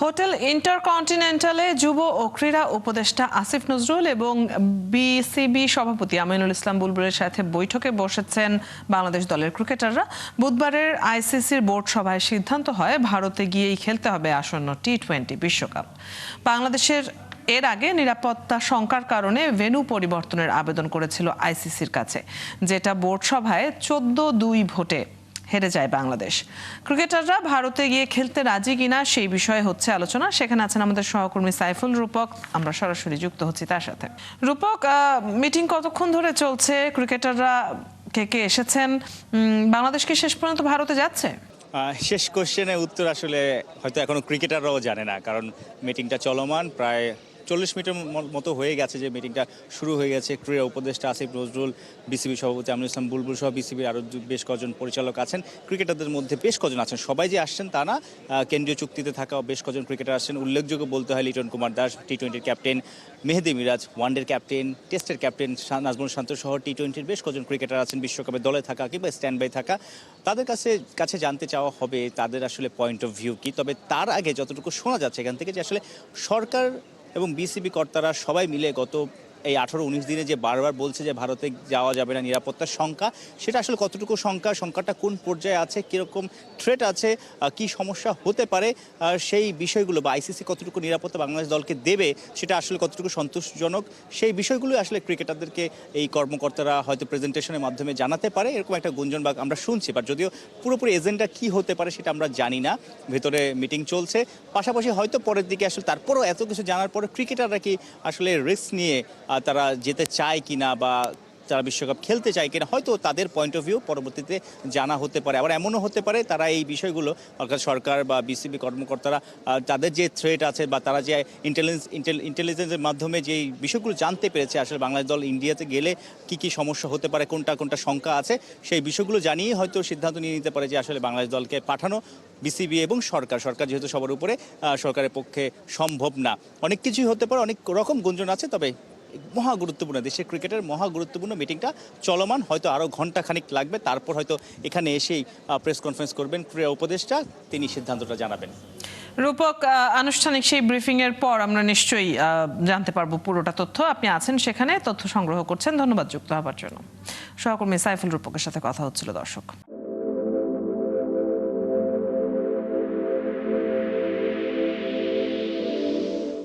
Hotel ইন্টারকন্টিনেন্টালে যুব ও ক্রীড়া উপদেষ্টা আসিফ নজরুল এবং বিসিবি সভাপতি আমিনুল ইসলাম বুলবুলের সাথে বৈঠকে বসেছেন বাংলাদেশ দলের ক্রিকেটাররা। বুধবারের আইসিসির বোর্ড সভায় সিদ্ধান্ত হয় ভারতে গিয়েই খেলতে হবে আসন্ন টি-20 বিশ্বকাপ। বাংলাদেশের এর আগে নিরাপত্তা শঙ্কার কারণে ভেন্যু পরিবর্তনের আবেদন করেছিল আইসিসির কাছে, যেটা বোর্ড সভায় 14-2 ভোটে হেরে যায় বাংলাদেশ। ক্রিকেটাররা ভারতে গিয়ে খেলতে রাজি কিনা সেই বিষয়ে হচ্ছে আলোচনা। সেখানে আছেন আমাদের সহকর্মী সাইফুল রূপক, আমরা সরাসরি যুক্ত হচ্ছি তার সাথে। রূপক, মিটিং কতক্ষণ ধরে চলছে? ক্রিকেটাররা কে কে এসেছেন? বাংলাদেশ কি শেষ পর্যন্ত ভারতে যাচ্ছে? শেষ কোশ্চেনের উত্তর আসলে হয়তো এখনো ক্রিকেটাররাও জানে না, কারণ মিটিংটা চলমান। প্রায় 40 মিনিটের মতো হয়ে গেছে যে মিটিংটা শুরু হয়ে গেছে। ক্রীড়া উপদেষ্টা আসিফ নজরুল, বিসিবি সভাপতি আমিনুল ইসলাম বুলবুল সহ বিসিবির আরও বেশ কজন পরিচালক আছেন। ক্রিকেটারদের মধ্যে বেশ কজন আছেন, সবাই যে আসছেন তা না, কেন্দ্রীয় চুক্তিতে থাকা বেশ কজন ক্রিকেটার আসছেন। উল্লেখযোগ্য বলতে হয় লিটন কুমার দাস, টি-20 ক্যাপ্টেন, মেহেদী মিরাজ ওয়ানডের ক্যাপ্টেন, টেস্টের ক্যাপ্টেন নাজমুল শান্ত সহ টি-20 বেশ কজন ক্রিকেটার আছেন বিশ্বকাপে দলে থাকা কিংবা স্ট্যান্ড বাই থাকা। তাদের কাছে জানতে চাওয়া হবে তাদের আসলে পয়েন্ট অফ ভিউ কি। তবে তার আগে যতটুকু শোনা যাচ্ছে এখান থেকে যে আসলে সরকার এবং বিসিবি কর্তারা সবাই মিলে গত এই 18-19 দিনে যে বারবার বলছে যে ভারতে যাওয়া যাবে না, নিরাপত্তার শঙ্কা, সেটা আসলে কতটুকু শঙ্কাটা কোন পর্যায়ে আছে, কীরকম থ্রেট আছে, কি সমস্যা হতে পারে, সেই বিষয়গুলো বা আইসিসি কতটুকু নিরাপত্তা বাংলাদেশ দলকে দেবে সেটা আসলে কতটুকু সন্তোষজনক, সেই বিষয়গুলো আসলে ক্রিকেটারদেরকে এই কর্মকর্তারা হয়তো প্রেজেন্টেশনের মাধ্যমে জানাতে পারে, এরকম একটা গুঞ্জন বা আমরা শুনছি। বাট যদিও পুরোপুরি এজেন্ডা কি হতে পারে সেটা আমরা জানি না। ভেতরে মিটিং চলছে, পাশাপাশি হয়তো পরের দিকে আসলে তারপরও এত কিছু জানার পরে ক্রিকেটাররা কি আসলে রিস্ক নিয়ে তারা যেতে চায় কিনা বা তারা বিশ্বকাপ খেলতে চায় কিনা, হয়তো তাদের পয়েন্ট অফ ভিউ পরবর্তীতে জানা হতে পারে। আবার এমনও হতে পারে তারা এই বিষয়গুলো অর্থাৎ সরকার বা বিসিবি কর্মকর্তারা তাদের যে থ্রেট আছে বা তারা যে ইন্টেলিজেন্সের মাধ্যমে যে বিষয়গুলো জানতে পেরেছে আসলে বাংলাদেশ দল ইন্ডিয়াতে গেলে কি কি সমস্যা হতে পারে, কোনটা শঙ্কা আছে, সেই বিষয়গুলো জানিয়ে হয়তো সিদ্ধান্ত নিয়ে নিতে পারে যে আসলে বাংলাদেশ দলকে পাঠানো। বিসিবি এবং সরকার যেহেতু সবার উপরে, সরকারের পক্ষে সম্ভব না। অনেক কিছুই হতে পারে, অনেক রকম গুঞ্জন আছে। তবে মহা গুরুত্বপূর্ণ দেশের ক্রিকেটের মহা গুরুত্বপূর্ণ মিটিংটা চলমান, হয়তো আরও ঘন্টাখানিক লাগবে। তারপর হয়তো এখানে এসেই প্রেস কনফারেন্স করবেন ক্রীড়া উপদেষ্টা, তিনি সিদ্ধান্তটা জানাবেন। রূপক, আনুষ্ঠানিক সেই ব্রিফিং এর পর আমরা নিশ্চয়ই জানতে পারবো পুরোটা তথ্য। আপনি আছেন সেখানে, তথ্য সংগ্রহ করছেন, ধন্যবাদ যুক্ত হওয়ার জন্য। সহকর্মী সাইফুল রূপকের সাথে কথা হচ্ছিল দর্শক।